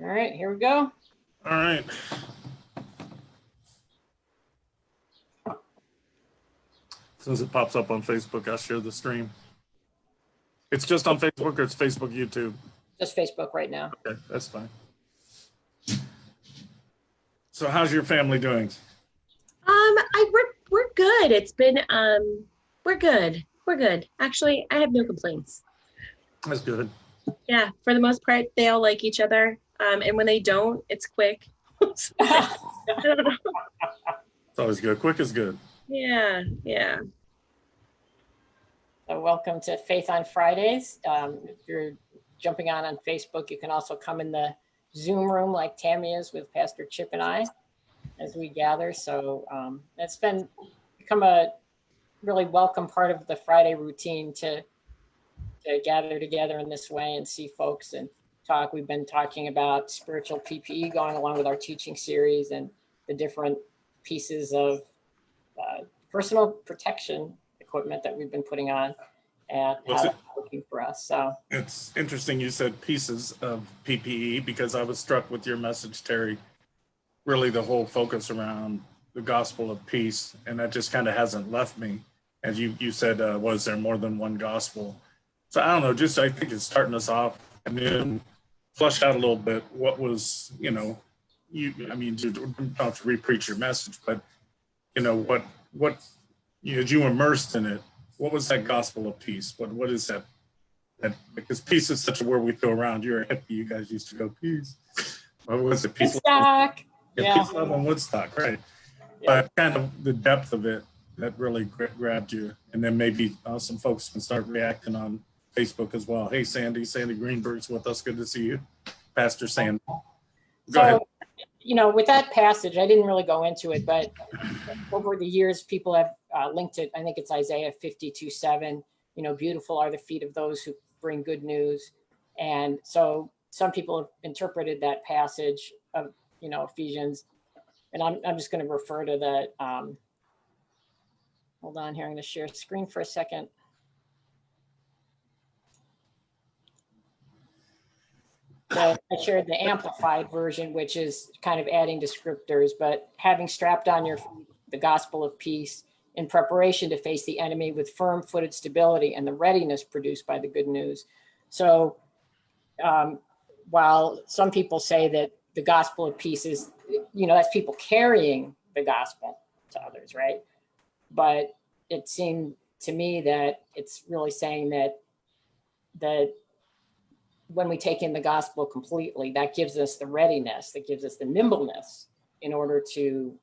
All right, here we go. All right. As soon as it pops up on Facebook, I'll share the stream. It's just on Facebook or it's Facebook, YouTube? Just Facebook right now. Okay, that's fine. So how's your family doing? We're good. It's been we're good. We're good. Actually, I have no complaints. That's good. Yeah, for the most part, they all like each other. And when they don't, it's quick. I don't know. It's always good. Quick is good. Yeah. So welcome to Faith on Fridays. If you're jumping on Facebook, you can also come in the Zoom room like Tammy is with Pastor Chip and I as we gather. So it's become a really welcome part of the Friday routine to gather together in this way and see folks and talk. We've been talking about spiritual PPE going along with our teaching series and the different pieces of personal protection equipment that we've been putting on and how that's working for us. So it's interesting you said pieces of PPE because I was struck with your message, Terry. Really the whole focus around the gospel of peace, and that just kind of hasn't left me. As you said, was there more than one gospel? So I don't know, just I think it's starting us off and then flush out a little bit what was, you don't have to re-preach your message, but what you immersed in it, what was that gospel of peace? What is that because peace is such a word we throw around. You're a hippie, you guys used to go peace. What was it? Peace. Woodstock. Yeah, peace, love, and Woodstock, right? Yeah. But kind of the depth of it that really grabbed you, and then maybe some folks can start reacting on Facebook as well. Hey, Sandy Greenberg's with us. Good to see you, Pastor Sandy. Go ahead. With that passage, I didn't really go into it, but over the years, people have linked it. I think it's Isaiah 52:7. Beautiful are the feet of those who bring good news. And so some people have interpreted that passage of, Ephesians. And I'm just going to refer to that. Hold on here. I'm going to share screen for a second. I shared the amplified version, which is kind of adding descriptors, but having strapped on your feet the gospel of peace in preparation to face the enemy with firm-footed stability and the readiness produced by the good news. So while some people say that the gospel of peace is, that's people carrying the gospel to others, right? But it seemed to me that it's really saying that when we take in the gospel completely, that gives us the readiness, that gives us the nimbleness in order to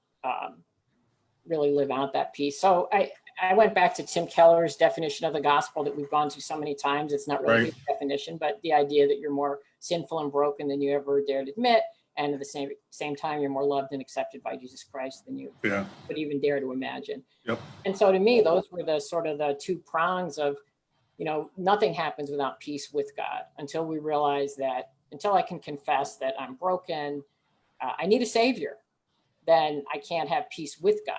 really live out that peace. So I went back to Tim Keller's definition of the gospel that we've gone to so many times. It's not really a definition, but the idea that you're more sinful and broken than you ever dared admit. And at the same time, you're more loved and accepted by Jesus Christ than you would even dare to imagine. Yep. And so to me, those were the sort of the two prongs of, nothing happens without peace with God until we realize that, until I can confess that I'm broken, I need a savior, then I can't have peace with God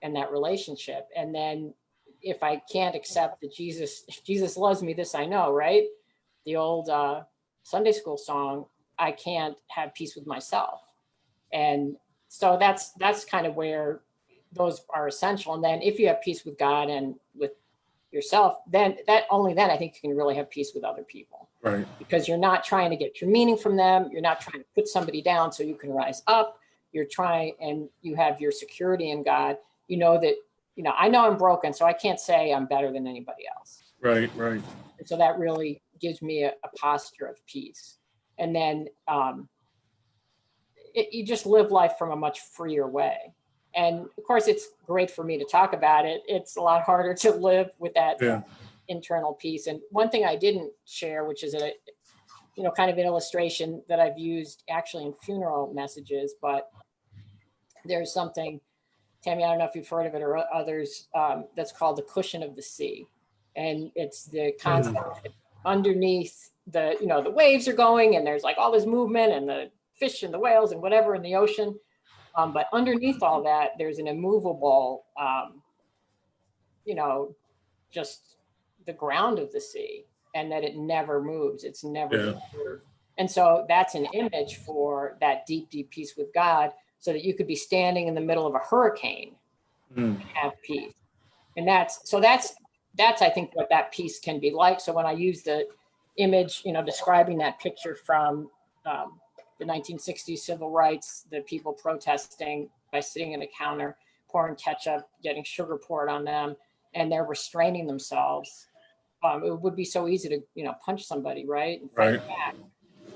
and that relationship. And then if I can't accept that Jesus loves me, this I know, right? The old Sunday school song, I can't have peace with myself. And so that's kind of where those are essential. And then if you have peace with God and with yourself, then I think you can really have peace with other people. Right. Because you're not trying to get your meaning from them. You're not trying to put somebody down so you can rise up. You're trying, and you have your security in God. You know that, I know I'm broken, so I can't say I'm better than anybody else. Right. And so that really gives me a posture of peace. And then you just live life from a much freer way. And of course, it's great for me to talk about it. It's a lot harder to live with that internal peace. And one thing I didn't share, which is kind of an illustration that I've used actually in funeral messages, but there's something, Tammy, I don't know if you've heard of it or others, that's called the cushion of the sea. And it's the concept underneath the waves are going and there's like all this movement and the fish and the whales and whatever in the ocean. But underneath all that, there's an immovable, just the ground of the sea, and that it never moves. It's never disturbed. And so that's an image for that deep, deep peace with God, so that you could be standing in the middle of a hurricane and have peace. And that's I think what that peace can be like. So when I use the image, describing that picture from the 1960s civil rights, the people protesting by sitting at a counter, pouring ketchup, getting sugar poured on them, and they're restraining themselves. It would be so easy to, punch somebody, right? And fight back.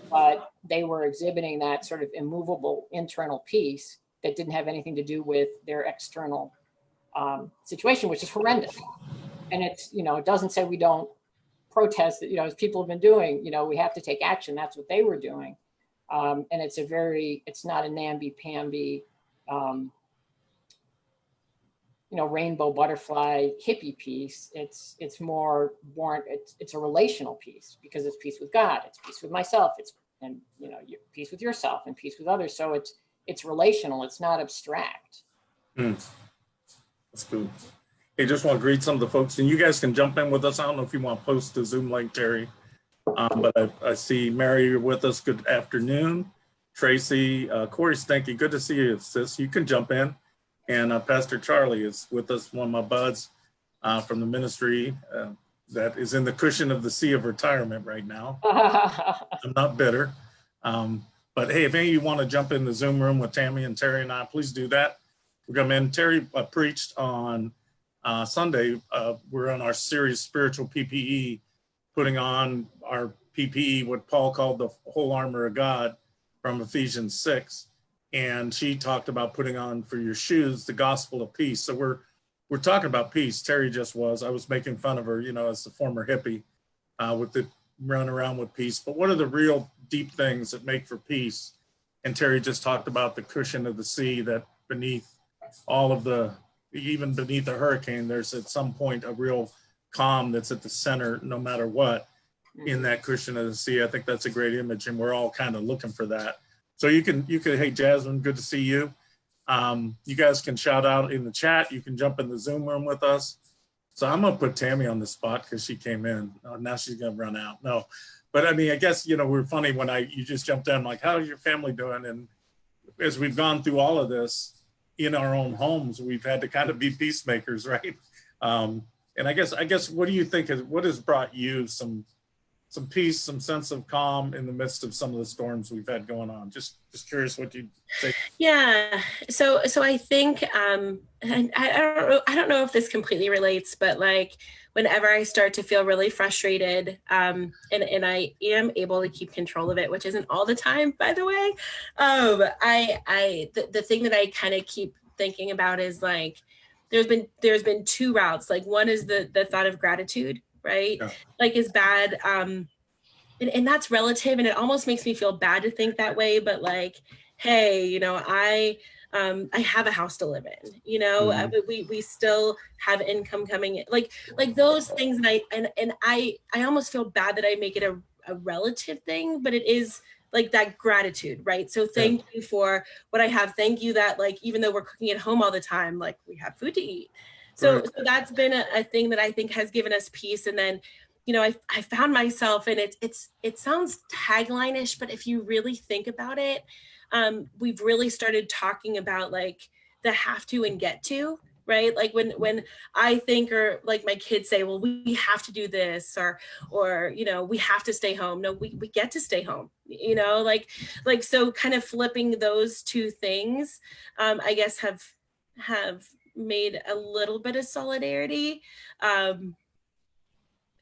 But they were exhibiting that sort of immovable internal peace that didn't have anything to do with their external situation, which is horrendous. And it's, it doesn't say we don't protest, as people have been doing, we have to take action. That's what they were doing. And it's not a namby-pamby, rainbow butterfly hippie peace. It's more born, it's a relational peace, because it's peace with God, it's peace with myself, and peace with yourself and peace with others. So it's relational, it's not abstract. That's good. Hey, just want to greet some of the folks, and you guys can jump in with us. I don't know if you want to post the Zoom link, Terry, but I see Mary with us. Good afternoon. Tracy, Corey Stanky, good to see you, sis. You can jump in. And Pastor Charlie is with us, one of my buds from the ministry that is in the cushion of the sea of retirement right now. I'm not bitter. But hey, if any of you want to jump in the Zoom room with Tammy and Terry and I, please do that. We're going to end. Terry preached on Sunday. We're on our series, Spiritual PPE, putting on our PPE, what Paul called the whole armor of God from Ephesians 6. And she talked about putting on for your shoes the gospel of peace. So we're talking about peace. Terry just was. I was making fun of her, as the former hippie with the run around with peace. But what are the real deep things that make for peace? And Terry just talked about the cushion of the sea, that beneath all of even beneath a hurricane, there's at some point a real calm that's at the center, no matter what, in that cushion of the sea. I think that's a great image, and we're all kind of looking for that. So you can, hey, Jasmine, good to see you. You guys can shout out in the chat. You can jump in the Zoom room with us. So I'm going to put Tammy on the spot because she came in. Now she's going to run out. No, but I mean, I guess, we're funny when you just jumped in. I'm like, how's your family doing? And as we've gone through all of this in our own homes, we've had to kind of be peacemakers, right? And I guess, what do you think what has brought you some peace, some sense of calm in the midst of some of the storms we've had going on? Just curious what you'd say. Yeah. So I think, and I don't know if this completely relates, but like whenever I start to feel really frustrated, and I am able to keep control of it, which isn't all the time, by the way. The thing that I kind of keep thinking about is like, there's been two routes. Like one is the thought of gratitude, right? Yeah. Like is bad. And that's relative, and it almost makes me feel bad to think that way. But like, hey, I have a house to live in. We still have income coming in. Like those things, and I almost feel bad that I make it a relative thing, but it is like that gratitude, right? So thank you for what I have. Thank you that like even though we're cooking at home all the time, like we have food to eat. So that's been a thing that I think has given us peace. And then, I found myself, and it sounds tagline-ish, but if you really think about it, we've really started talking about like the have to and get to, right? Like when I think, or like my kids say, well, we have to do this, or we have to stay home. No, we get to stay home, like so kind of flipping those two things, I guess have made a little bit of solidarity,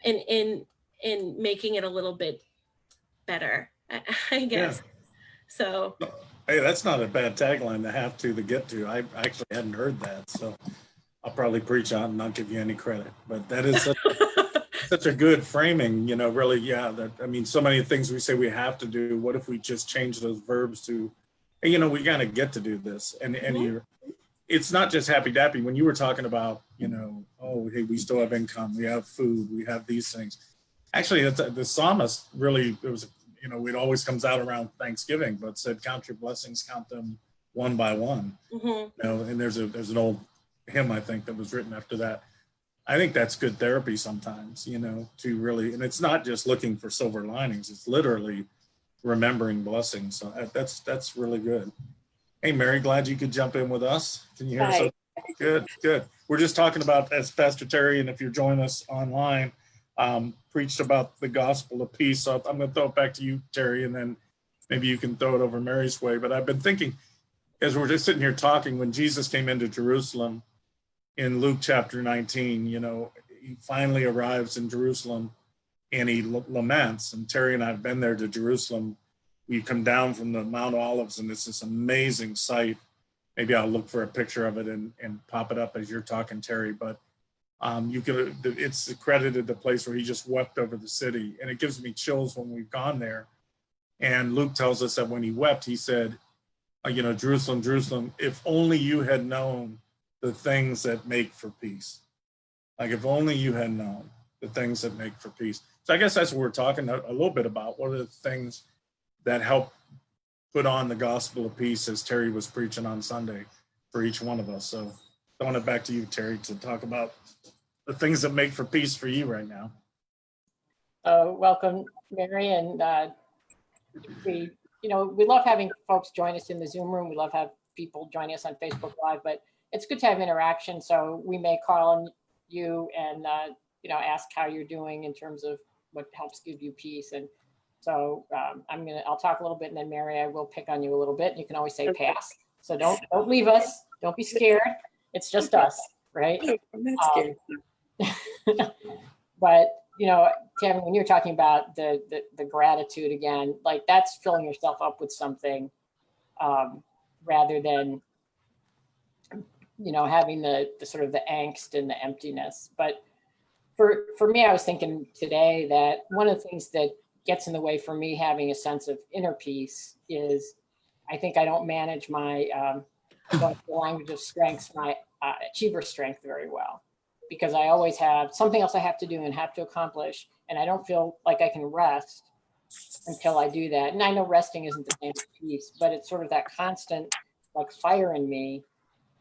in making it a little bit better, I guess. Yeah. So. Hey, that's not a bad tagline, to have to get to. I actually hadn't heard that, so I'll probably preach on and not give you any credit. But that is such a good framing, really. Yeah, so many things we say we have to do. What if we just change those verbs to, hey, we got to get to do this. And it's not just happy dappy. When you were talking about, oh, hey, we still have income, we have food, we have these things. Actually, the psalmist really, it always comes out around Thanksgiving, but said, count your blessings, count them one by one. And there's an old hymn, I think, that was written after that. I think that's good therapy sometimes, to really, and it's not just looking for silver linings. It's literally remembering blessings. So that's really good. Hey, Mary, glad you could jump in with us. Can you hear us? Good, good. We're just talking about, as Pastor Terry, and if you're joining us online, preached about the gospel of peace. So I'm going to throw it back to you, Terry, and then maybe you can throw it over Mary's way. But I've been thinking, as we're just sitting here talking, when Jesus came into Jerusalem in Luke chapter 19, you know, he finally arrives in Jerusalem and he laments. And Terry and I have been there to Jerusalem. We come down from the Mount Olives and it's this amazing sight. Maybe I'll look for a picture of it and pop it up as you're talking, Terry. But it's accredited the place where he just wept over the city. And it gives me chills when we've gone there. And Luke tells us that when he wept, he said, you know, Jerusalem, Jerusalem, if only you had known the things that make for peace. Like if only you had known the things that make for peace. So I guess that's what we're talking a little bit about. What are the things that help put on the gospel of peace, as Terry was preaching on Sunday for each one of us. So throwing it back to you, Terry, to talk about the things that make for peace for you right now. Welcome, Mary. And we love having folks join us in the Zoom room. We love having people joining us on Facebook Live, but it's good to have interaction. So we may call on you and, ask how you're doing in terms of what helps give you peace. And so I'll talk a little bit, and then Mary, I will pick on you a little bit. You can always say pass. So don't leave us. Don't be scared. It's just us, right? I'm not scared. But Kevin, when you're talking about the gratitude again, like that's filling yourself up with something, rather than having the sort of the angst and the emptiness. But for me, I was thinking today that one of the things that gets in the way for me having a sense of inner peace is I think I don't manage my the language of strengths, my achiever strength very well, because I always have something else I have to do and have to accomplish, and I don't feel like I can rest until I do that. And I know resting isn't the same as peace, but it's sort of that constant like fire in me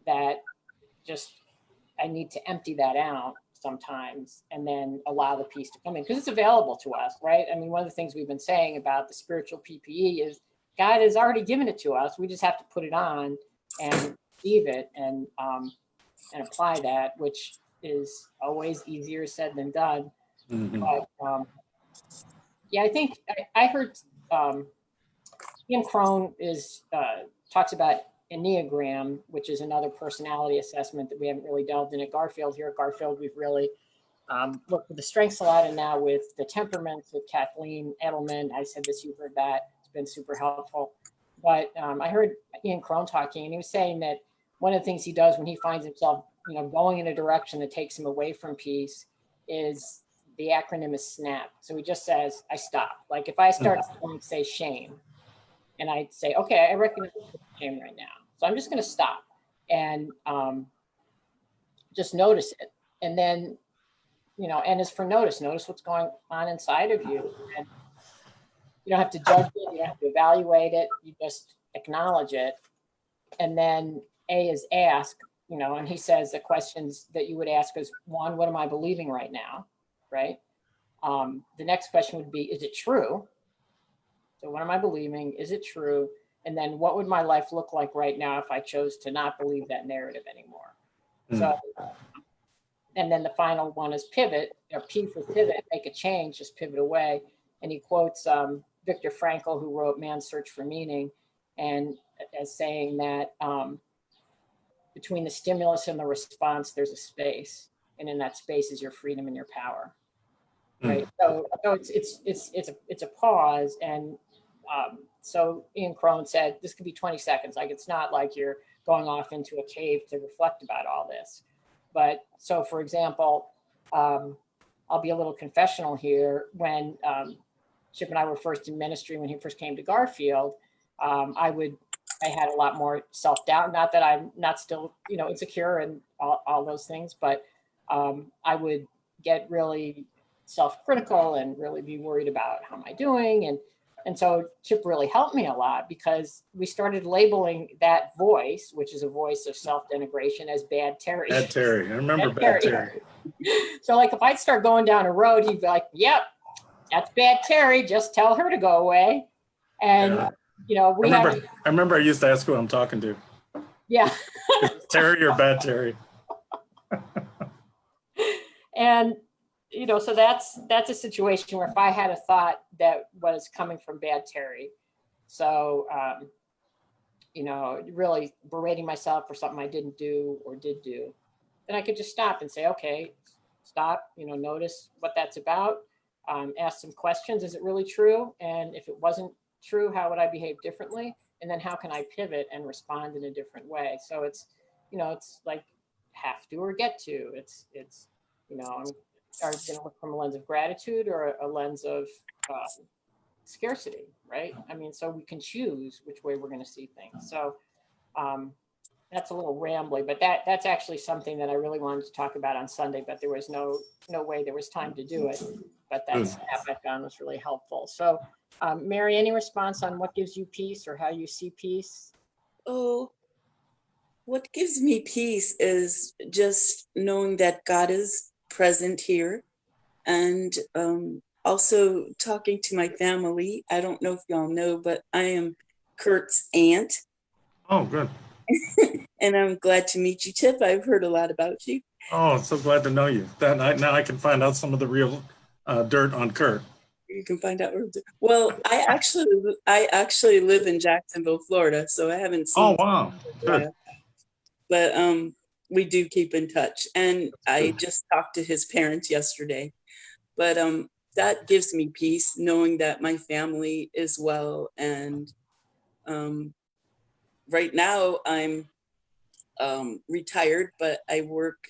that just I need to empty that out sometimes and then allow the peace to come in, because it's available to us, right? I mean, one of the things we've been saying about the spiritual PPE is God has already given it to us. We just have to put it on and receive it and apply that, which is always easier said than done. Mm-hmm. But yeah, I think I heard Ian Crone talks about Enneagram, which is another personality assessment that we haven't really delved in at Garfield. Here at Garfield, we've really looked at the strengths a lot, and now with the temperaments with Kathleen Edelman. I said this, you've heard that. It's been super helpful. But I heard Ian Crone talking, and he was saying that one of the things he does when he finds himself, going in a direction that takes him away from peace is the acronym is SNAP. So he just says, I stop. Like if I start to say shame, and I say, okay, I recognize shame right now. So I'm just going to stop and just notice it. And then, N is for notice what's going on inside of you. And you don't have to judge it. You don't have to evaluate it. You just acknowledge it. And then A is ask, and he says the questions that you would ask is, one, what am I believing right now? Right. The next question would be, is it true? So what am I believing? Is it true? And then what would my life look like right now if I chose to not believe that narrative anymore? So, and then the final one is pivot, or P for pivot, make a change, just pivot away. And he quotes Viktor Frankl, who wrote Man's Search for Meaning, and as saying that between the stimulus and the response, there's a space. And in that space is your freedom and your power. Right. So it's a pause. And so Ian Crone said, this could be 20 seconds. Like, it's not like you're going off into a cave to reflect about all this. But so, for example, I'll be a little confessional here. When Chip and I were first in ministry, when he first came to Garfield, I had a lot more self-doubt. Not that I'm not still, insecure and all those things, but I would get really self-critical and really be worried about how am I doing. And so Chip really helped me a lot, because we started labeling that voice, which is a voice of self-denigration, as Bad Terry. Bad Terry. I remember Bad Terry. So like if I'd start going down a road, he'd be like, yep, that's Bad Terry. Just tell her to go away. And, Yeah. we have, I remember I used to ask who I'm talking to. yeah. Terry or bad Terry? And, so that's a situation where if I had a thought that was coming from bad Terry, so, really berating myself for something I didn't do or did do, then I could just stop and say, okay, stop, notice what that's about, ask some questions. Is it really true? And if it wasn't true, how would I behave differently? And then how can I pivot and respond in a different way? So it's, it's like have to or get to. It's, are you going to look from a lens of gratitude or a lens of scarcity, right? I mean, so we can choose which way we're going to see things. So that's a little rambly, but that's actually something that I really wanted to talk about on Sunday, but there was no way there was time to do it. But that's I found was really helpful. So, Mary, any response on what gives you peace or how you see peace? Oh, what gives me peace is just knowing that God is present here, and also talking to my family. I don't know if y'all know, but I am Kurt's aunt. Oh, good. And I'm glad to meet you, Tip. I've heard a lot about you. Oh, so glad to know you. Now I can find out some of the real dirt on Kurt. You can find out. Well, I actually live in Jacksonville, Florida, so I haven't seen. Oh, wow. Good. But we do keep in touch, and I just talked to his parents yesterday. But that gives me peace, knowing that my family is well. And right now I'm retired, but I work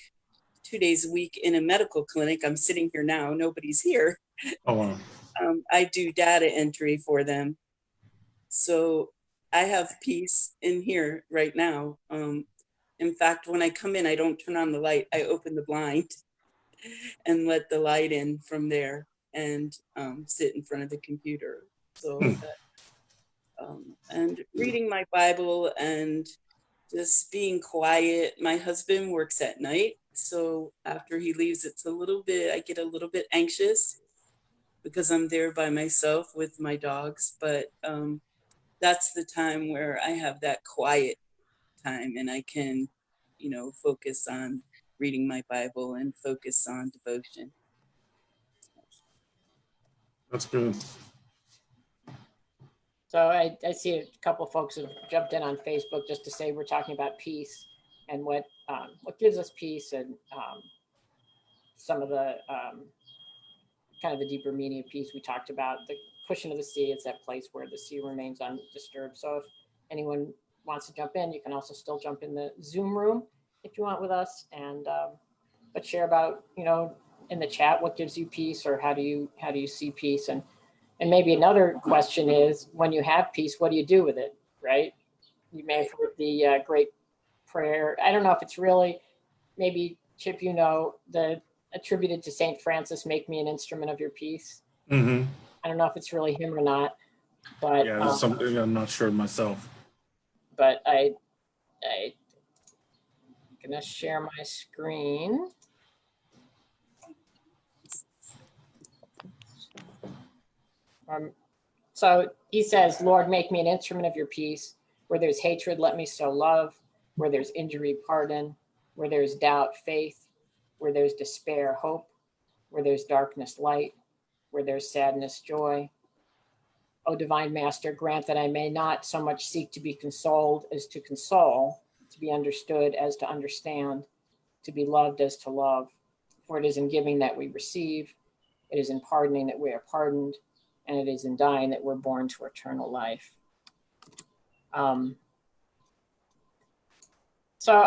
2 days a week in a medical clinic. I'm sitting here now, nobody's here. Oh, wow. I do data entry for them. So I have peace in here right now. In fact, when I come in, I don't turn on the light. I open the blind and let the light in from there, and sit in front of the computer. So, and reading my Bible and just being quiet. My husband works at night, so after he leaves, I get a little bit anxious because I'm there by myself with my dogs. But that's the time where I have that quiet time, and I can, focus on reading my Bible and focus on devotion. That's good. So I see a couple of folks have jumped in on Facebook just to say we're talking about peace and what gives us peace, and some of the kind of the deeper meaning of peace we talked about. The cushion of the sea, it's that place where the sea remains undisturbed. So if anyone wants to jump in, you can also still jump in the Zoom room if you want with us, and but share about, in the chat what gives you peace, or how do you see peace. And maybe another question is, when you have peace, what do you do with it, right? You may have heard the great prayer. I don't know if it's really, maybe Chip, the attributed to St. Francis, make me an instrument of your peace. Mm-hmm. I don't know if it's really him or not, but yeah, something I'm not sure myself. But I'm gonna share my screen. So he says, Lord, make me an instrument of your peace. Where there's hatred, let me sow love. Where there's injury, pardon. Where there's doubt, faith. Where there's despair, hope. Where there's darkness, light. Where there's sadness, joy. O divine master, grant that I may not so much seek to be consoled as to console, to be understood as to understand, to be loved as to love. For it is in giving that we receive. It is in pardoning that we are pardoned. And it is in dying that we're born to eternal life. So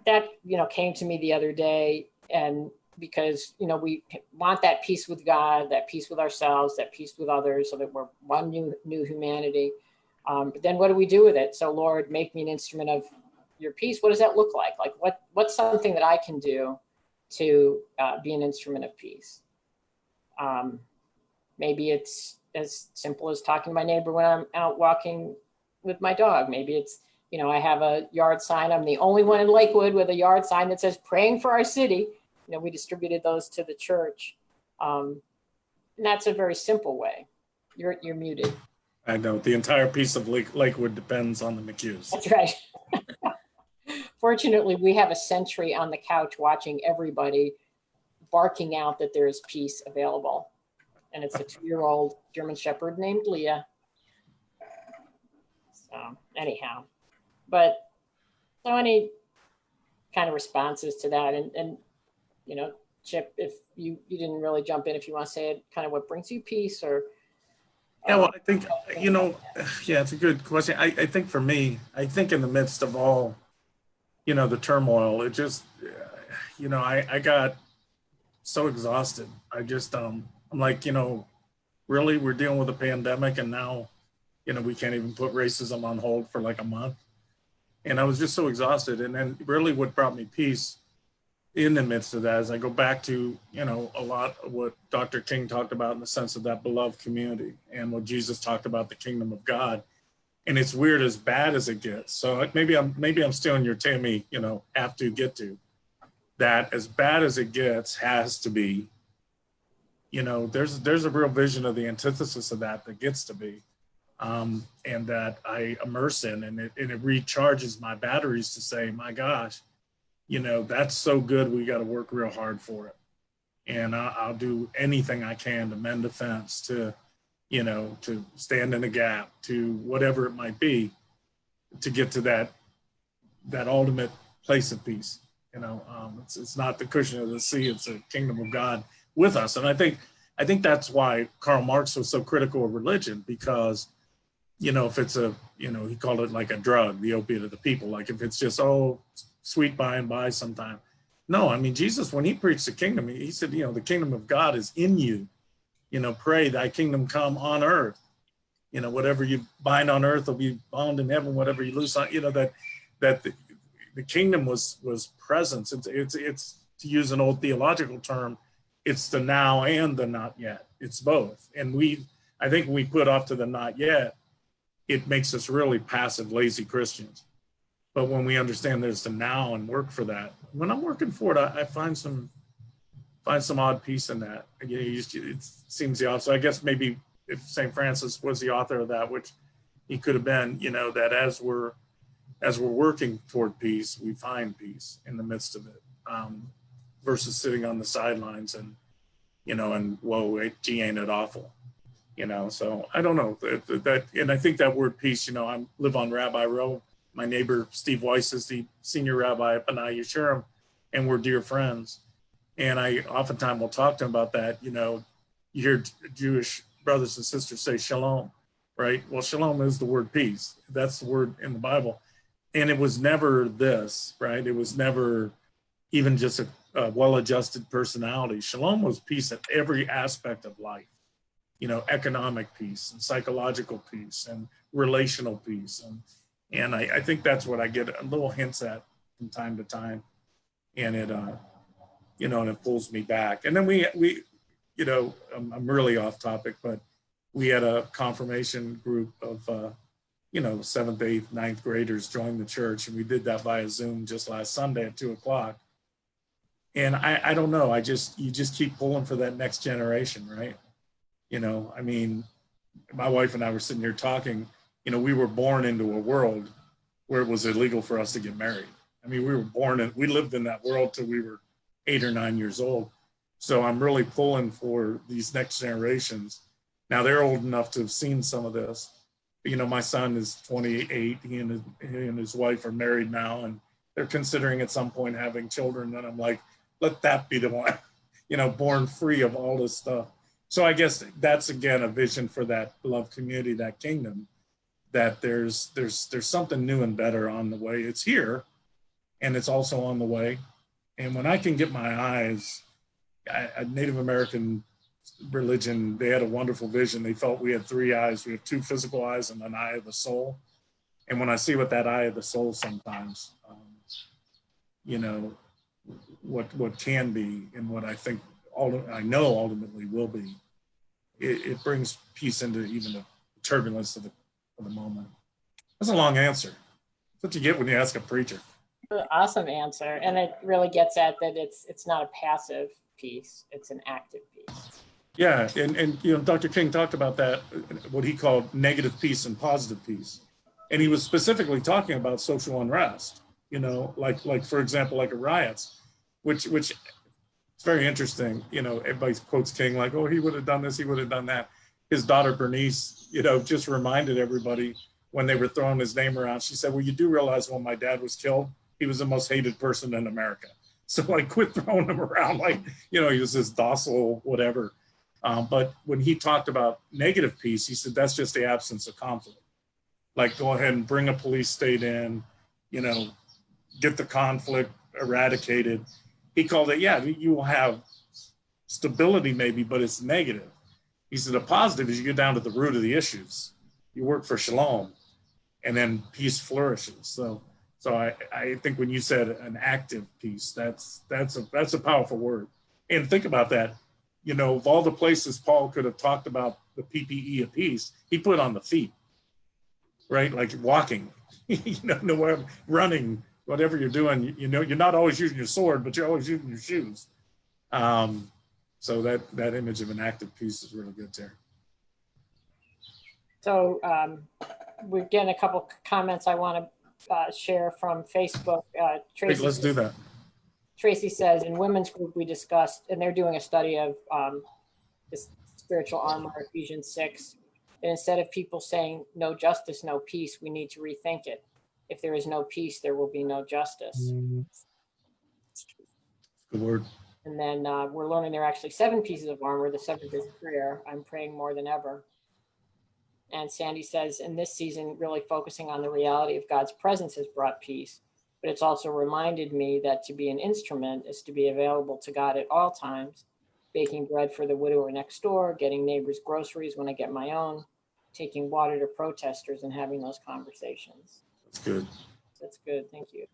that came to me the other day, and because we want that peace with God, that peace with ourselves, that peace with others, so that we're one new humanity. But then what do we do with it? So Lord, make me an instrument of your peace. What does that look like? Like what's something that I can do to be an instrument of peace? Maybe it's as simple as talking to my neighbor when I'm out walking with my dog. Maybe it's, I have a yard sign. I'm the only one in Lakewood with a yard sign that says praying for our city. We distributed those to the church. And that's a very simple way. You're muted. I know the entire piece of Lakewood depends on the McHughes. That's right. Fortunately, we have a sentry on the couch watching everybody, barking out that there is peace available. And it's a 2-year-old German Shepherd named Leah. So anyhow, but so any kind of responses to that, and you know, Chip, if you didn't really jump in, if you want to say it, kind of what brings you peace, or yeah, well, I think, you know, yeah, it's a good question. I think for me, I think in the midst of all, you know, the turmoil, it just, you know, I got so exhausted. I just, I'm like, you know, really, we're dealing with a pandemic, and now, you know, we can't even put racism on hold for like a month. And I was just so exhausted. And then really what brought me peace in the midst of that is I go back to, you know, a lot of what Dr. King talked about in the sense of that beloved community, and what Jesus talked about, the kingdom of God. And it's weird, as bad as it gets. So maybe I'm stealing your Tammy, you know, have to get to that. As bad as it gets has to be, you know, there's a real vision of the antithesis of that gets to be, and that I immerse in, and it recharges my batteries to say, my gosh, you know, that's so good. We got to work real hard for it. And I'll do anything I can to mend a fence, to, you know, to stand in a gap, to whatever it might be, to get to that ultimate place of peace. You know, it's not the cushion of the sea, it's the kingdom of God with us. And I think that's why Karl Marx was so critical of religion, because, you know, if it's a, you know, he called it like a drug, the opiate of the people. Like if it's just, oh, sweet by and by sometime. No, I mean, Jesus, when he preached the kingdom, he said, you know, the kingdom of God is in you. You know, pray thy kingdom come on earth. You know, whatever you bind on earth will be bound in heaven, whatever you loose on, you know, that the kingdom was presence. It's to use an old theological term, it's the now and the not yet. It's both. And I think we put off to the not yet, it makes us really passive, lazy Christians. But when we understand there's the now and work for that, when I'm working for it, I find some odd peace in that. You know, it seems the opposite. So I guess maybe if St. Francis was the author of that, which he could have been, you know, that as we're working toward peace, we find peace in the midst of it, versus sitting on the sidelines and, you know, and whoa, gee, ain't it awful, you know? So I don't know that, and I think that word peace, you know, I live on Rabbi Row. My neighbor, Steve Weiss, is the senior rabbi at B'nai Yeshurim, and we're dear friends. And I oftentimes will talk to him about that. You know, you hear Jewish brothers and sisters say shalom, right? Well, shalom is the word peace. That's the word in the Bible. And it was never this, right? It was never even just a well-adjusted personality. Shalom was peace at every aspect of life. You know, economic peace and psychological peace and relational peace. And I think that's what I get a little hints at from time to time. And it, you know, and it pulls me back. And then we, you know, I'm really off topic, but we had a confirmation group of, you know, 7th, 8th, 9th graders join the church. And we did that via Zoom just last Sunday at 2:00. And I don't know, you just keep pulling for that next generation, right? You know, I mean, my wife and I were sitting here talking, you know, we were born into a world where it was illegal for us to get married. I mean, we lived in that world till we were 8 or 9 years old. So I'm really pulling for these next generations. Now they're old enough to have seen some of this. You know, my son is 28. He and his wife are married now, and they're considering at some point having children. And I'm like, let that be the one, you know, born free of all this stuff. So I guess that's, again, a vision for that beloved community, that kingdom, that there's something new and better on the way. It's here, and it's also on the way. And when I can get my eyes, a Native American religion, they had a wonderful vision. They felt we had 3 eyes. We have 2 physical eyes and an eye of the soul. And when I see what that eye of the soul sometimes, you know, what can be and what I think, I know ultimately will be, it brings peace into even the turbulence of the moment. That's a long answer. That's what you get when you ask a preacher. Awesome answer. And it really gets at that it's not a passive piece, it's an active piece. Yeah, and you know, Dr. King talked about that, what he called negative peace and positive peace. And he was specifically talking about social unrest, you know, like for example, like a riots, which it's very interesting. You know, everybody quotes King like, oh, he would have done this, he would have done that. His daughter Bernice, you know, just reminded everybody when they were throwing his name around, she said, well, you do realize when my dad was killed, he was the most hated person in America. So like quit throwing him around like, you know, he was this docile, whatever. But when he talked about negative peace, he said that's just the absence of conflict. Like go ahead and bring a police state in, you know, get the conflict eradicated. He called it, yeah, you will have stability maybe, but it's negative. He said a positive is you get down to the root of the issues. You work for shalom, and then peace flourishes. So I think when you said an active peace, that's a powerful word. And think about that. You know, of all the places Paul could have talked about the PPE of peace, he put on the feet, right? Like walking, you know, running, whatever you're doing, you know, you're not always using your sword, but you're always using your shoes. So that image of an active peace is really good, Terry. So we're getting a couple comments I want to share from Facebook. Tracy, Let's do that. Tracy says, in women's group we discussed, and they're doing a study of this spiritual armor, Ephesians 6. And instead of people saying no justice, no peace, we need to rethink it. If there is no peace, there will be no justice. Good word. And then we're learning there are actually 7 pieces of armor. The 7th is prayer. I'm praying more than ever. And Sandy says, in this season, really focusing on the reality of God's presence has brought peace. But it's also reminded me that to be an instrument is to be available to God at all times, baking bread for the widower next door, getting neighbors groceries when I get my own, taking water to protesters and having those conversations. That's good. That's good. Thank you.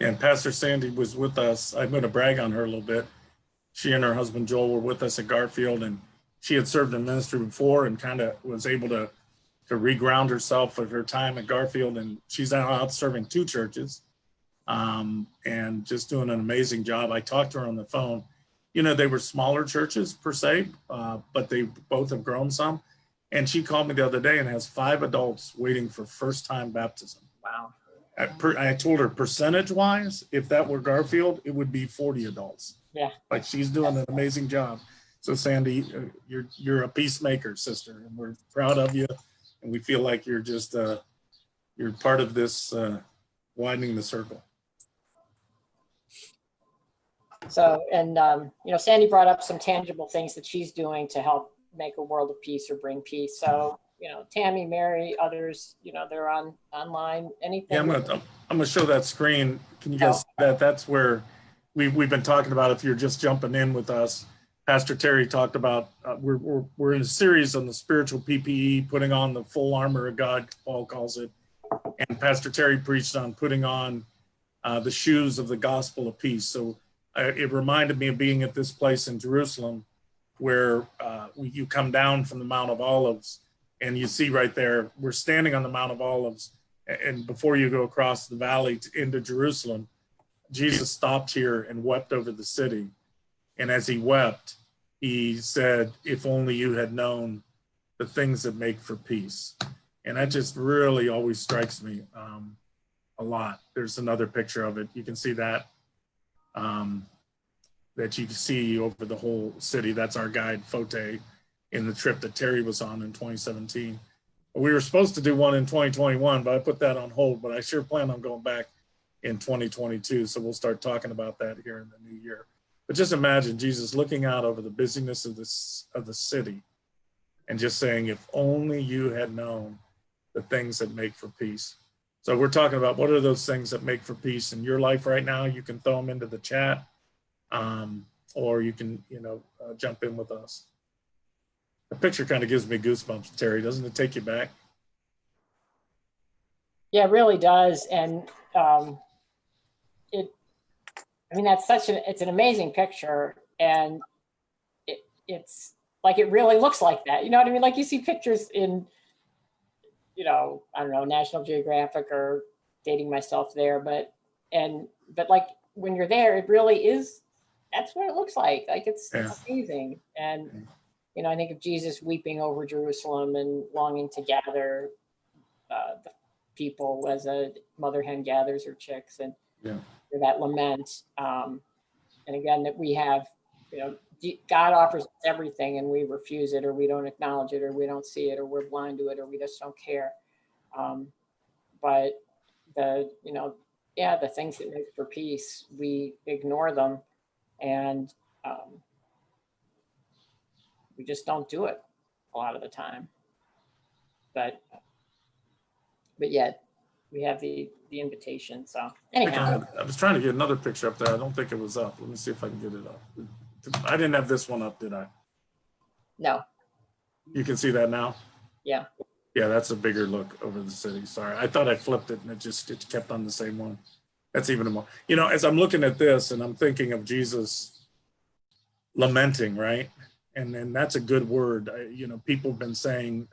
And Pastor Sandy was with us. I'm going to brag on her a little bit. She and her husband Joel were with us at Garfield, and she had served in ministry before and kind of was able to reground herself with her time at Garfield. And she's now out serving 2 churches and just doing an amazing job. I talked to her on the phone. You know, they were smaller churches per se, but they both have grown some. And she called me the other day and has 5 adults waiting for first-time baptism. Wow. I told her percentage-wise, if that were Garfield, it would be 40 adults. Yeah. Like she's doing an amazing job. So Sandy, you're a peacemaker, sister, and we're proud of you. And we feel like you're just you're part of this widening the circle. So, and you know, Sandy brought up some tangible things that she's doing to help make a world of peace or bring peace. So, you know, Tammy, Mary, others, you know, they're online. Anything? Yeah, I'm gonna show that screen. Can you guys see that? That's where we've been talking about. If you're just jumping in with us, Pastor Terry talked about we're in a series on the spiritual PPE, putting on the full armor of God, Paul calls it. And Pastor Terry preached on putting on the shoes of the gospel of peace. So it reminded me of being at this place in Jerusalem where you come down from the Mount of Olives, and you see right there, we're standing on the Mount of Olives. And before you go across the valley into Jerusalem, Jesus stopped here and wept over the city. And as he wept, he said, if only you had known the things that make for peace. And that just really always strikes me a lot. There's another picture of it. You can see that, that you can see over the whole city. That's our guide, Fote, in the trip that Terry was on in 2017. We were supposed to do one in 2021, but I put that on hold, but I sure plan on going back in 2022. So we'll start talking about that here in the new year. But just imagine Jesus looking out over the busyness of the city and just saying, if only you had known the things that make for peace. So we're talking about what are those things that make for peace in your life right now. You can throw them into the chat, or you can, jump in with us. The picture kind of gives me goosebumps, Terry. Doesn't it take you back? Yeah, it really does. And it's an amazing picture, and it's like, it really looks like that. You know what I mean? Like you see pictures in, I don't know, National Geographic, or dating myself there, but like when you're there, it really is that's what it looks like. Like, it's Yeah. amazing. And, you know, I think of Jesus weeping over Jerusalem and longing to gather the people as a mother hen gathers her chicks, and Yeah. that lament. And again, that we have, you know, God offers us everything and we refuse it, or we don't acknowledge it, or we don't see it, or we're blind to it, or we just don't care. But the, you know, yeah, the things that make for peace, we ignore them, and we just don't do it a lot of the time. But yet we have the invitation. So anyhow, I was trying to get another picture up there. I don't think it was up. Let me see if I can get it up. I didn't have this one up, did I? no, You can see that now? yeah, Yeah, that's a bigger look over the city. Sorry. I thought I flipped it and it kept on the same one. That's even more. You know, as I'm looking at this and I'm thinking of Jesus lamenting, right? And then that's a good word. You know, people have been saying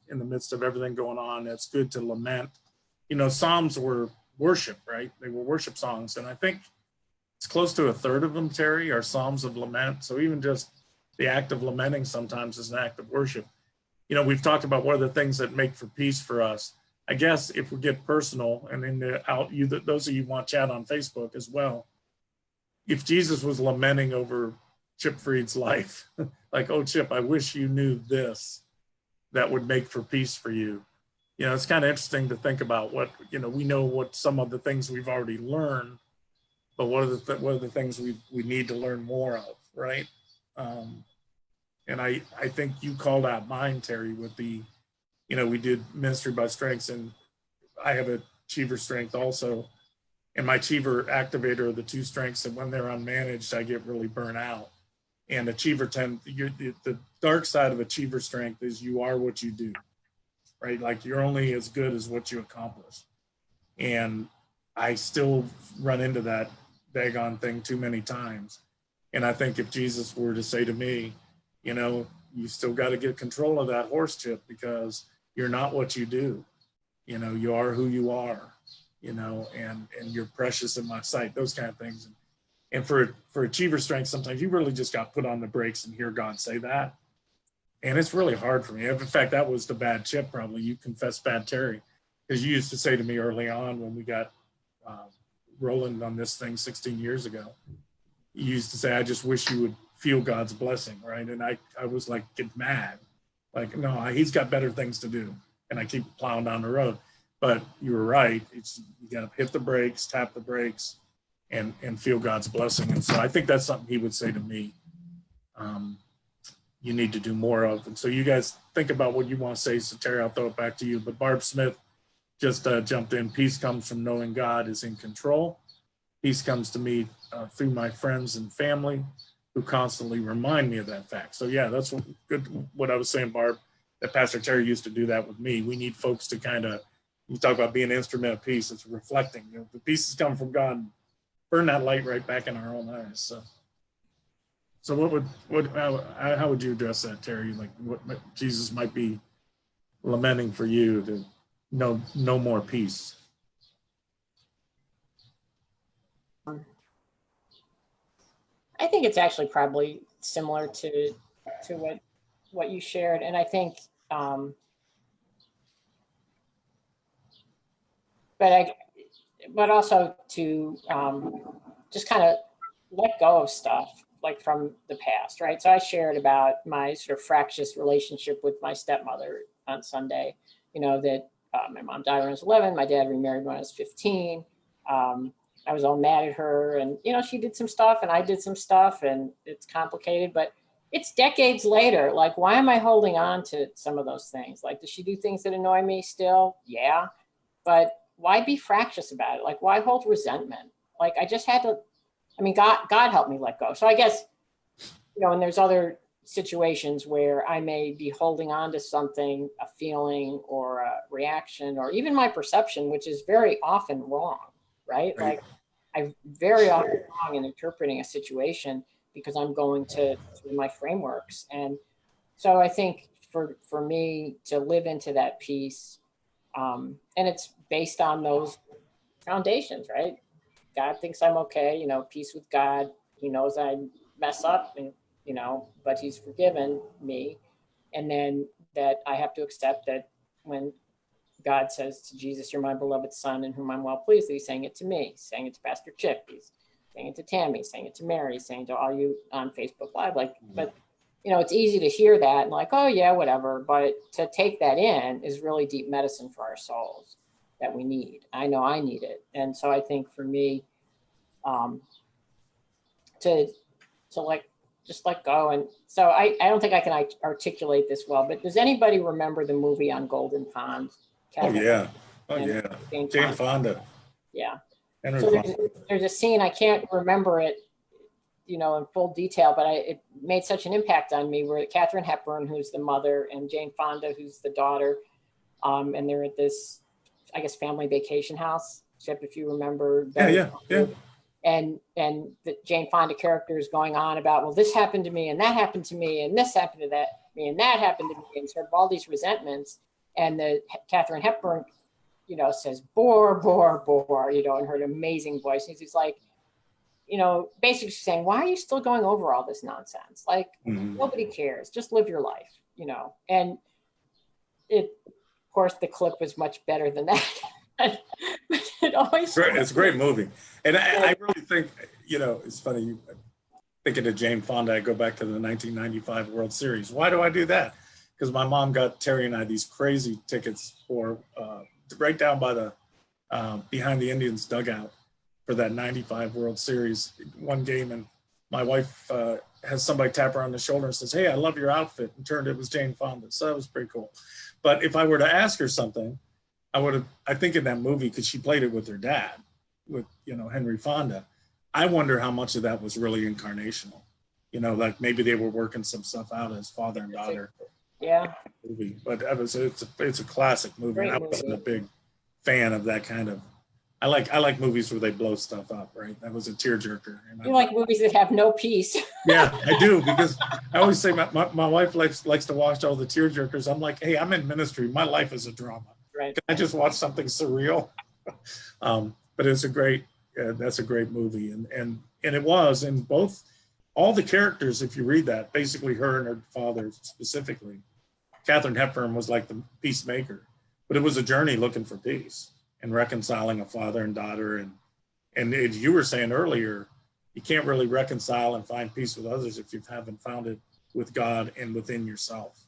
in the midst of everything going on, it's good to lament. You know, Psalms were worship, right? They were worship songs. And I think it's close to a third of them, Terry, are Psalms of lament. So even just the act of lamenting sometimes is an act of worship. You know, we've talked about what are the things that make for peace for us. I guess if we get personal, and in the those of you want chat on Facebook as well, if Jesus was lamenting over Chip Freed's life, like, oh, Chip, I wish you knew this, that would make for peace for you. You know, it's kind of interesting to think about what, you know, we know what some of the things we've already learned, but what are the things we need to learn more of, right? And I think you called out mine, Terry, with the, you know, we did ministry by strengths, and I have a achiever strength also. And my achiever activator are the two strengths that when they're unmanaged, I get really burnt out. And achiever the dark side of achiever strength is you are what you do, right? Like, you're only as good as what you accomplish. And I still run into that daggone thing too many times. And I think if Jesus were to say to me, you know, you still got to get control of that horse, Chip, because you're not what you do. You know, you are who you are, you know, and you're precious in my sight, those kind of things. And for achiever strength, sometimes you really just got to put on the brakes and hear God say that. And it's really hard for me. In fact, that was the bad Chip, probably. You confessed bad Terry, because you used to say to me early on when we got rolling on this thing 16 years ago, you used to say, I just wish you would feel God's blessing, right? And I was like, get mad. Like, no, he's got better things to do. And I keep plowing down the road. But you were right. You got to hit the brakes, tap the brakes, and feel God's blessing. And so I think that's something he would say to me. You need to do more of. And so you guys think about what you want to say. So Terry, I'll throw it back to you. But Barb Smith just jumped in. Peace comes from knowing God is in control. Peace comes to me through my friends and family who constantly remind me of that fact. So yeah, that's what I was saying, Barb, that Pastor Terry used to do that with me. We need folks to kind of, you talk about being an instrument of peace. It's reflecting, you know, the peace is coming from God. Burn that light right back in our own eyes. So how would you address that, Terry? Like, what Jesus might be lamenting for you to know more peace? I think it's actually probably similar to what you shared, and I think, but also to just kind of let go of stuff like from the past, right? So I shared about my sort of fractious relationship with my stepmother on Sunday. You know, that my mom died when I was 11. My dad remarried when I was 15. I was all mad at her, and, you know, she did some stuff and I did some stuff, and it's complicated, but it's decades later. Like, why am I holding on to some of those things? Like, does she do things that annoy me still? Yeah. But why be fractious about it? Like, why hold resentment? Like, I just had to, I mean, God helped me let go. So I guess, you know, and there's other situations where I may be holding on to something, a feeling or a reaction, or even my perception, which is very often wrong, right? Like, I'm very often wrong in interpreting a situation because I'm going to through my frameworks. And so I think for me to live into that peace, and it's based on those foundations, right? God thinks I'm okay, you know, peace with God. He knows I'm mess up, and but he's forgiven me. And then that I have to accept that when God says to Jesus, "You're my beloved son in whom I'm well pleased," he's saying it to me, he's saying it to Pastor Chip, he's saying it to Tammy, he's saying it to Mary, he's saying to all you on Facebook Live. But it's easy to hear that and like, oh yeah, whatever. But to take that in is really deep medicine for our souls that we need. I know I need it. And so I think for me, to like just let go. And so I don't think I can articulate this well, but does anybody remember the movie on Golden Pond? Oh yeah. Jane Fonda. Yeah. So there's a scene, I can't remember it, in full detail, but it made such an impact on me, where Katharine Hepburn, who's the mother, and Jane Fonda, who's the daughter, and they're at this, I guess, family vacation house, Chip, if you remember. Yeah. And the Jane Fonda character is going on about, well, this happened to me, and that happened to me, and this happened to me, and that happened to me, and sort of all these resentments. And the Katharine Hepburn, says, bore, in her amazing voice. And he's like, basically saying, why are you still going over all this nonsense? Like, nobody cares. Just live your life, And of course, the clip was much better than that. It's a great movie. And I really think, it's funny, thinking of Jane Fonda, I go back to the 1995 World Series. Why do I do that? Because my mom got Terry and I these crazy tickets for right down by the behind the Indians dugout for that 95 World Series, one game. And my wife has somebody tap her on the shoulder and says, "Hey, I love your outfit." And turned it was Jane Fonda. So that was pretty cool. But if I were to ask her something, I think in that movie, because she played it with her dad, with, Henry Fonda, I wonder how much of that was really incarnational. Like maybe they were working some stuff out as father and daughter. Yeah. Movie. But it's a classic movie. Great and I wasn't a big fan of that kind of, I like movies where they blow stuff up, right? That was a tearjerker. You like movies that have no peace. Yeah, I do, because I always say my wife likes to watch all the tearjerkers. I'm like, hey, I'm in ministry. My life is a drama. Right. Can I just watch something surreal? But it's that's a great movie. And it was in both, all the characters, if you read that, basically her and her father specifically. Katharine Hepburn was like the peacemaker, but it was a journey looking for peace and reconciling a father and daughter. And as you were saying earlier, you can't really reconcile and find peace with others if you haven't found it with God and within yourself.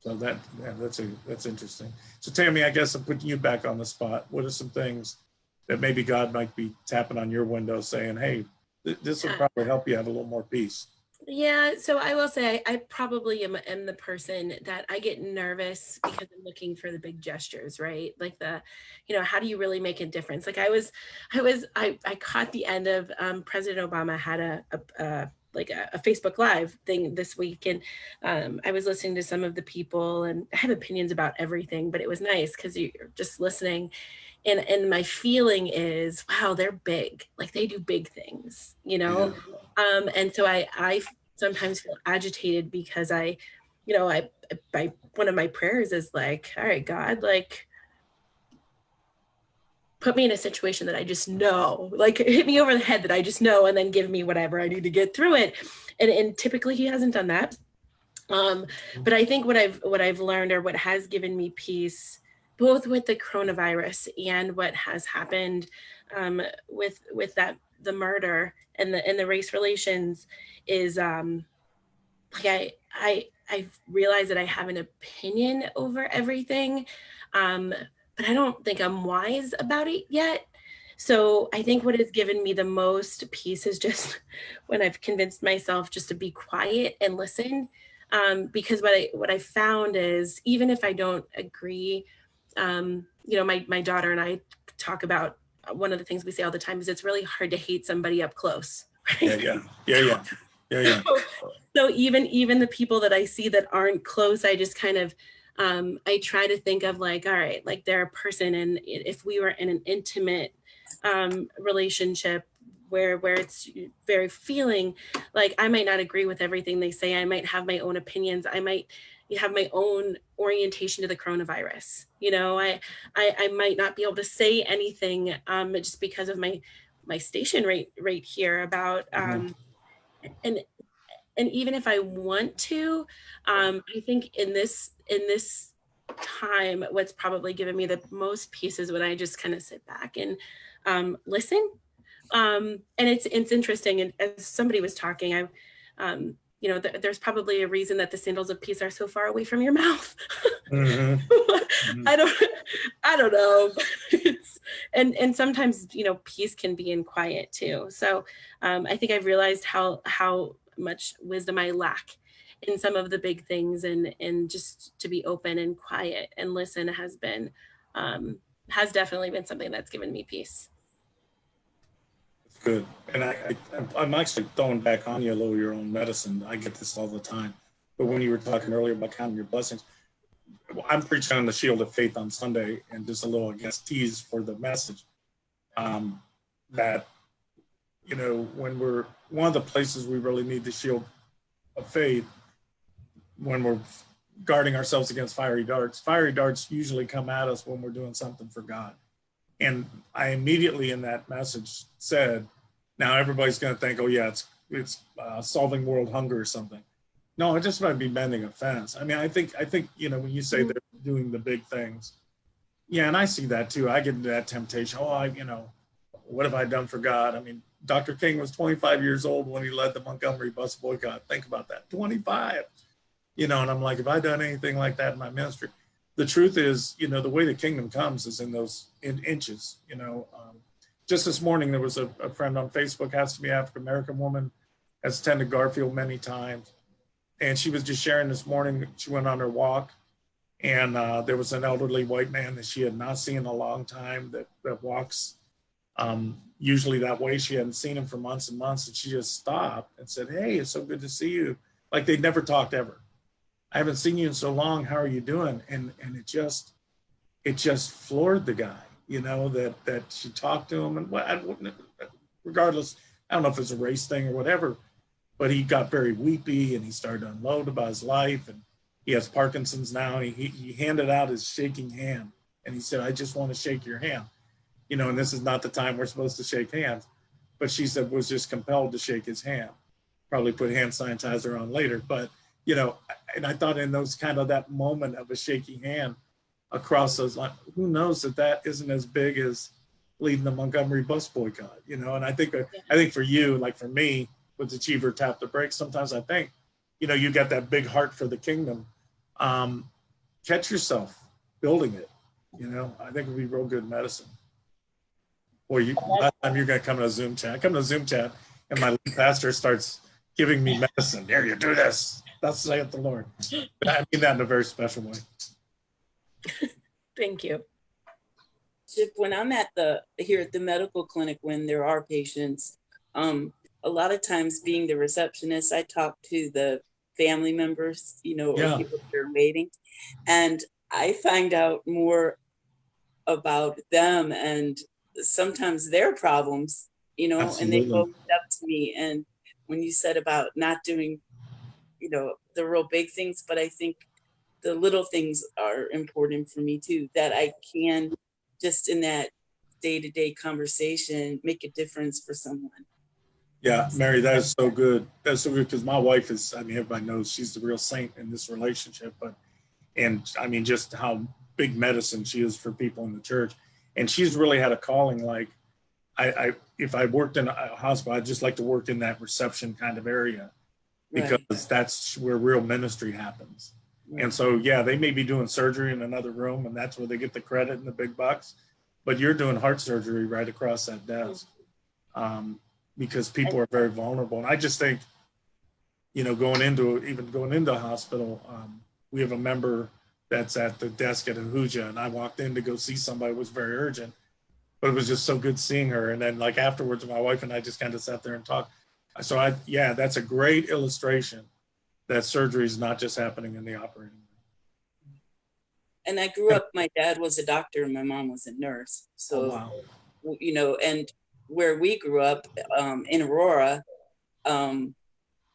So that's interesting. So Tammy, I guess I'm putting you back on the spot. What are some things that maybe God might be tapping on your window saying, hey, this will probably help you have a little more peace? Yeah, so I will say I probably am the person that I get nervous because I'm looking for the big gestures, right? Like how do you really make a difference? Like I caught the end of President Obama had a Facebook Live thing this week, and I was listening to some of the people, and I have opinions about everything, but it was nice because you're just listening. And my feeling is, wow, they're big. Like they do big things, Yeah. And so I sometimes feel agitated because I one of my prayers is like, all right, God, like put me in a situation that I just know, like hit me over the head that I just know, and then give me whatever I need to get through it. And typically he hasn't done that. But I think what I've learned, or what has given me peace, both with the coronavirus and what has happened with the murder and the race relations, is like I've realized that I have an opinion over everything, but I don't think I'm wise about it yet. So I think what has given me the most peace is just when I've convinced myself just to be quiet and listen, because what I found is, even if I don't agree, my daughter and I talk about, one of the things we say all the time is it's really hard to hate somebody up close. Right? Yeah. So even the people that I see that aren't close, I just kind of, I try to think of like, all right, like they're a person. And if we were in an intimate relationship where it's very feeling, like I might not agree with everything they say. I might have my own opinions. I might have my own orientation to the coronavirus. I might not be able to say anything just because of my station right here about, and even if I want to, I think in this time, what's probably given me the most peace is when I just kind of sit back and listen. And it's interesting. And as somebody was talking, there's probably a reason that the sandals of peace are so far away from your mouth. I don't know. And sometimes, peace can be in quiet too. So I think I've realized how much wisdom I lack in some of the big things, and just to be open and quiet and listen has definitely been something that's given me peace. Good. And I'm actually throwing back on you a little your own medicine. I get this all the time. But when you were talking earlier about counting your blessings, I'm preaching on the shield of faith on Sunday, and just a little, I guess, tease for the message. That, when we're, one of the places we really need the shield of faith, when we're guarding ourselves against fiery darts usually come at us when we're doing something for God. And I immediately in that message said, now everybody's going to think, oh yeah, it's solving world hunger or something. No, it just might be mending a fence. I mean, I think when you say they're doing the big things, yeah, and I see that too. I get into that temptation. What have I done for God? I mean, Dr. King was 25 years old when he led the Montgomery bus boycott. Think about that, 25. And I'm like, have I done anything like that in my ministry? The truth is, the way the kingdom comes is in those inches. Just this morning, there was a friend on Facebook, has to be African-American woman, has attended Garfield many times. And she was just sharing this morning, she went on her walk, and there was an elderly white man that she had not seen in a long time that walks usually that way. She hadn't seen him for months and months, and she just stopped and said, hey, it's so good to see you. Like they'd never talked ever. I haven't seen you in so long. How are you doing? And it just floored the guy, that she talked to him. And regardless, I don't know if it's a race thing or whatever, but he got very weepy and he started to unload about his life. And he has Parkinson's now. And he handed out his shaking hand. And he said, I just want to shake your hand. And this is not the time we're supposed to shake hands. But she said, was just compelled to shake his hand. Probably put hand sanitizer on later. But and I thought in those kind of that moment of a shaky hand across those lines, who knows that isn't as big as leading the Montgomery bus boycott, and I think for you, like for me, with Achiever Tap the Brakes, sometimes I think, you got that big heart for the kingdom. Catch yourself building it, I think it would be real good medicine. Or last time you're going to come to a Zoom chat, and my lead pastor starts giving me medicine. There, you do this. Thus saith the Lord. I mean that in a very special way. Thank you. Chip, when I'm here at the medical clinic, when there are patients, a lot of times being the receptionist, I talk to the family members, or people that are waiting, and I find out more about them and sometimes their problems, Absolutely. And they open up to me. And when you said about not doing the real big things, but I think the little things are important for me too, that I can just in that day-to-day conversation make a difference for someone. Yeah, Mary, that is so good. That's so good because my wife is, everybody knows she's the real saint in this relationship, and just how big medicine she is for people in the church. And she's really had a calling. Like if I worked in a hospital, I'd just like to work in that reception kind of area. Because that's where real ministry happens. And so, they may be doing surgery in another room, and that's where they get the credit and the big bucks. But you're doing heart surgery right across that desk because people are very vulnerable. And I just think, going into a hospital, we have a member that's at the desk at Ahuja, and I walked in to go see somebody. It was very urgent, but it was just so good seeing her. And then afterwards, my wife and I just kind of sat there and talked. So that's a great illustration that surgery is not just happening in the operating room. And I grew up, my dad was a doctor and my mom was a nurse. So, and where we grew up in Aurora,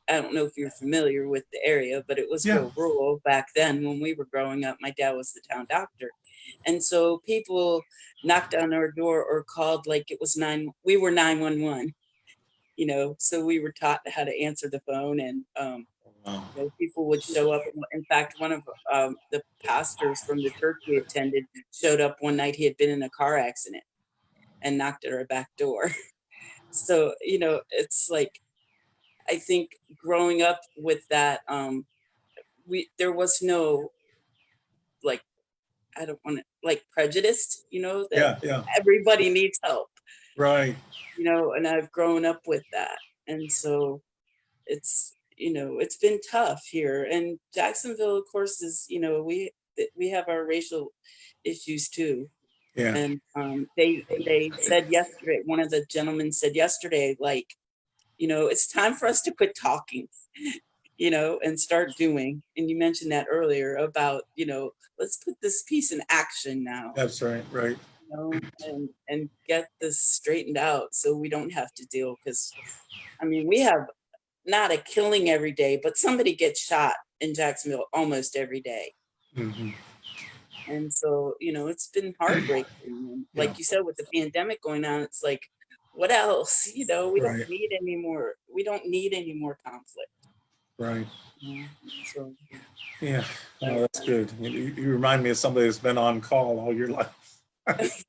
I don't know if you're familiar with the area, but it was Yeah. real rural back then when we were growing up. My dad was the town doctor. And so people knocked on our door or called like it was we were 911, so we were taught how to answer the phone, and Wow. people would show up. In fact, one of the pastors from the church we attended showed up one night. He had been in a car accident and knocked at our back door. So, it's like, I think growing up with that, there was no, like, I don't want to, like, prejudiced, that Yeah. everybody needs help, Right. and I've grown up with that. And so it's been tough here. And Jacksonville, of course, is, we have our racial issues too. Yeah. And they said yesterday, one of the gentlemen said yesterday, like, it's time for us to quit talking, and start doing. And you mentioned that earlier about, let's put this piece in action now. That's right. Right. And get this straightened out so we don't have to deal. Because, I mean, we have not a killing every day, but somebody gets shot in Jacksonville almost every day. Mm-hmm. And so, it's been heartbreaking. And like Yeah. you said, with the pandemic going on, it's like, what else? We Right. don't need any more. We don't need any more conflict. Right. So, Yeah. Oh, that's good. You remind me of somebody that's been on call all your life.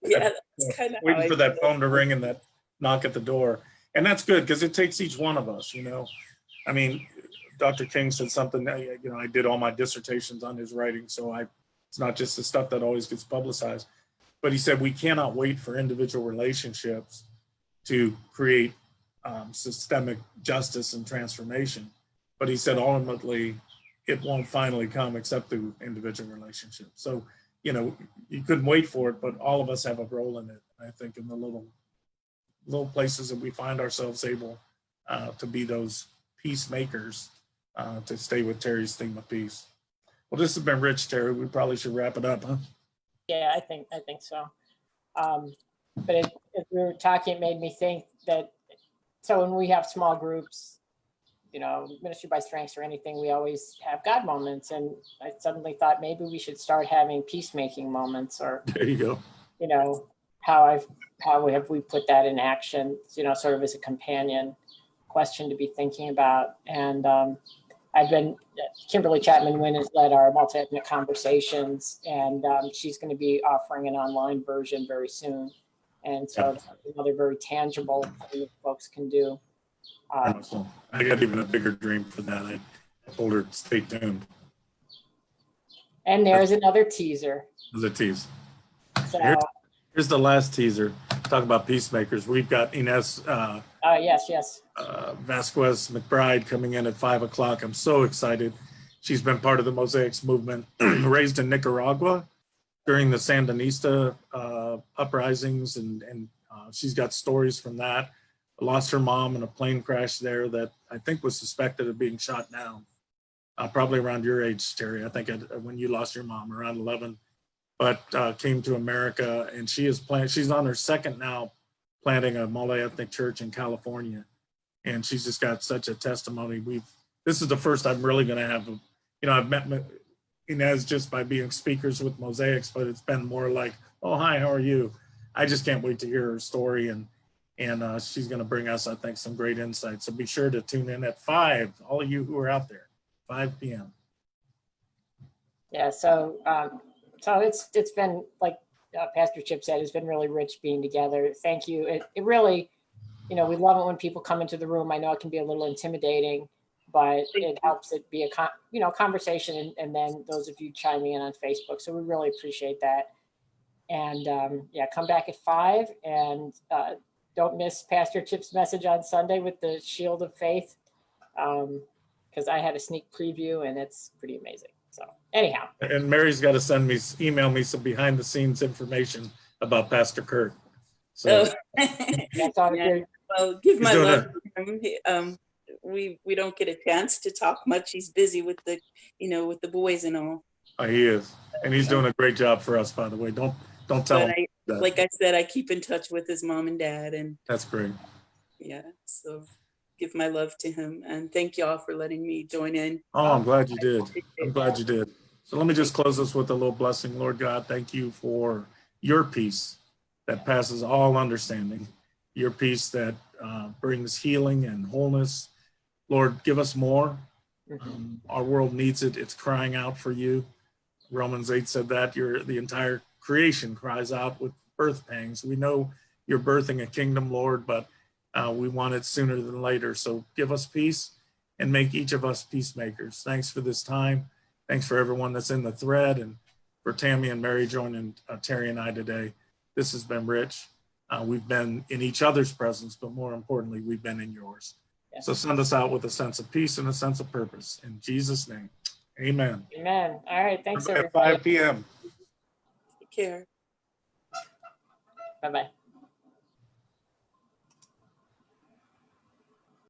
yeah, that's kind of Waiting for that phone to ring and that knock at the door. And that's good because it takes each one of us, I mean, Dr. King said something, I did all my dissertations on his writing. So it's not just the stuff that always gets publicized, but he said, we cannot wait for individual relationships to create systemic justice and transformation. But he said, ultimately, it won't finally come except through individual relationships. So, you couldn't wait for it, but all of us have a role in it. I think in the little places that we find ourselves able to be those peacemakers, to stay with Terry's theme of peace. Well, this has been rich, Terry. We probably should wrap it up, huh? Yeah, I think so. But as we were talking, it made me think that, so when we have small groups, Ministry by Strengths or anything, we always have God moments. And I suddenly thought maybe we should start having peacemaking moments, or, There you go. How have we put that in action, sort of as a companion question to be thinking about. And Kimberly Chapman-Wynn has led our multi-ethnic conversations, and she's going to be offering an online version very soon. And so it's another very tangible thing that folks can do. Awesome. I got even a bigger dream for that. I told her, stay tuned. And there's another teaser. There's a tease. So, here's the last teaser. Talk about peacemakers. We've got Inez yes. Vasquez McBride coming in at 5:00. I'm so excited. She's been part of the Mosaics movement, raised in Nicaragua during the Sandinista uprisings, and she's got stories from that. Lost her mom in a plane crash there that I think was suspected of being shot down. Probably around your age, Terry. I think when you lost your mom, around 11, but came to America, and she's on her second now planting a multi-ethnic church in California. And she's just got such a testimony. This is the first I'm really going to have, I've met Inez just by being speakers with Mosaics, but it's been more like, oh, hi, how are you? I just can't wait to hear her story. And she's going to bring us, I think, some great insights. So be sure to tune in at 5, all of you who are out there, 5 p.m. Yeah, so it's been, like Pastor Chip said, it's been really rich being together. Thank you. It really, we love it when people come into the room. I know it can be a little intimidating, but it helps it be a conversation, and then those of you chiming in on Facebook. So we really appreciate that. And come back at 5, and don't miss Pastor Chip's message on Sunday with the Shield of Faith, because I had a sneak preview and it's pretty amazing. So anyhow. And Mary's got to email me some behind the scenes information about Pastor Kurt. So that's all good. Well, give my love to him. We don't get a chance to talk much. He's busy with the boys and all. He is, and he's doing a great job for us, by the way. Don't tell him like I said, I keep in touch with his mom and dad, and that's great. Yeah, so give my love to him. And thank y'all for letting me join in. Oh, I'm glad you did. I'm glad you did. So let me just close this with a little blessing. Lord God, thank you for your peace that passes all understanding, your peace that brings healing and wholeness. Lord, give us more. Our world needs it. It's crying out for you. Romans 8 said that the entire creation cries out with birth pangs. We know you're birthing a kingdom, Lord, but we want it sooner than later. So give us peace and make each of us peacemakers. Thanks for this time. Thanks for everyone that's in the thread, and for Tammy and Mary joining Terry and I today. This has been rich. We've been in each other's presence, but more importantly, we've been in yours. So send us out with a sense of peace and a sense of purpose. In Jesus' name, amen. Amen. All right. Thanks, At everybody. 5 p.m. Take care. Bye-bye.